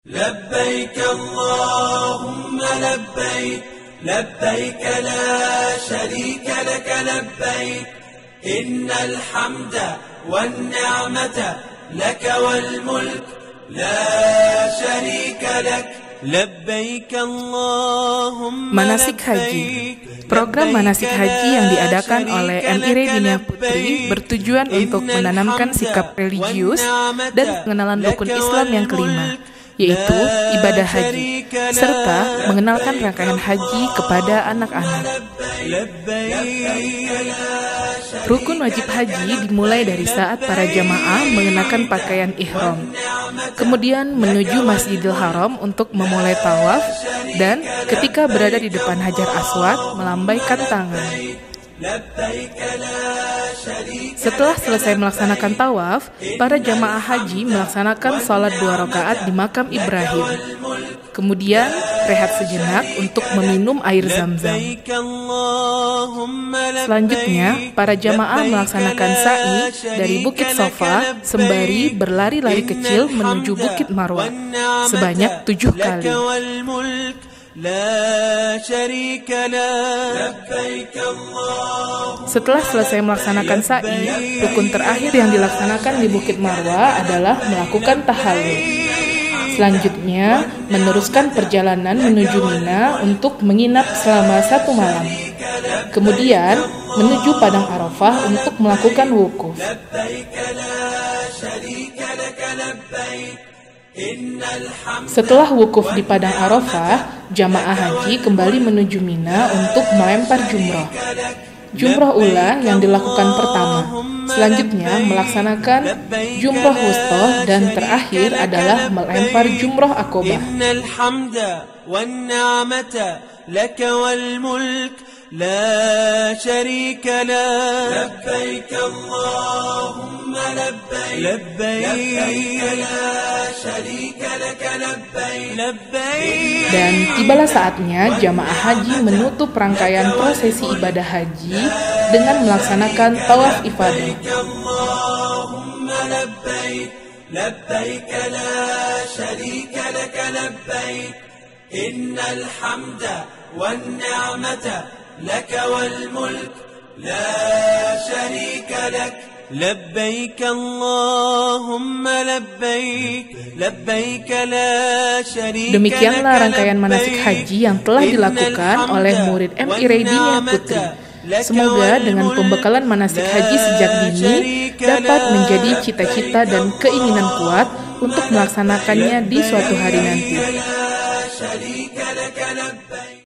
لبيك اللهم لبيك لبيك لا شريك لك لبيك إن الحمد والنعمة لك والملك لا شريك لك لبيك اللهم Manasik Haji. Program manasik haji yang diadakan oleh MIRE Dinia Putri bertujuan untuk menanamkan sikap religius dan pengenalan rukun Islam yang kelima, yaitu ibadah haji, serta mengenalkan rangkaian haji kepada anak-anak. Rukun wajib haji dimulai dari saat para jamaah mengenakan pakaian ihram, kemudian menuju Masjidil Haram untuk memulai tawaf, dan ketika berada di depan Hajar Aswad melambaikan tangan. Setelah selesai melaksanakan tawaf, para jamaah haji melaksanakan sholat 2 rakaat di makam Ibrahim. Kemudian rehat sejenak untuk meminum air zam-zam. Selanjutnya, para jamaah melaksanakan sa'i dari Bukit Sofa sembari berlari-lari kecil menuju Bukit Marwah sebanyak 7 kali. Setelah selesai melaksanakan sa'i, rukun terakhir yang dilaksanakan di Bukit Marwah adalah melakukan tahallul. Selanjutnya, meneruskan perjalanan menuju Mina untuk menginap selama 1 malam. Kemudian, menuju Padang Arafah untuk melakukan wukuf. Setelah wukuf di Padang Arafah, jamaah haji kembali menuju Mina untuk melempar jumrah. Jumrah ula yang dilakukan pertama. Selanjutnya melaksanakan jumrah wusta, dan terakhir adalah melempar jumrah akobah. لا شريك لك لبيك اللهم لبيك لبيك لا شريك لك لبيك. Dan tibalah saatnya jamaah haji menutup rangkaian prosesi ibadah haji dengan melaksanakan tawaf ifadah. لبيك لا شريك لك لبيك إن الحمد والنعمة لك والملك لا شريك لك لبيك اللهم لبيك لبيك لا شريك لك. Demikianlah rangkaian manasik haji yang telah dilakukan oleh murid MIRE Dinia Putri. Semoga dengan pembekalan manasik haji sejak dini dapat menjadi cita-cita dan keinginan kuat untuk melaksanakannya di suatu hari nanti.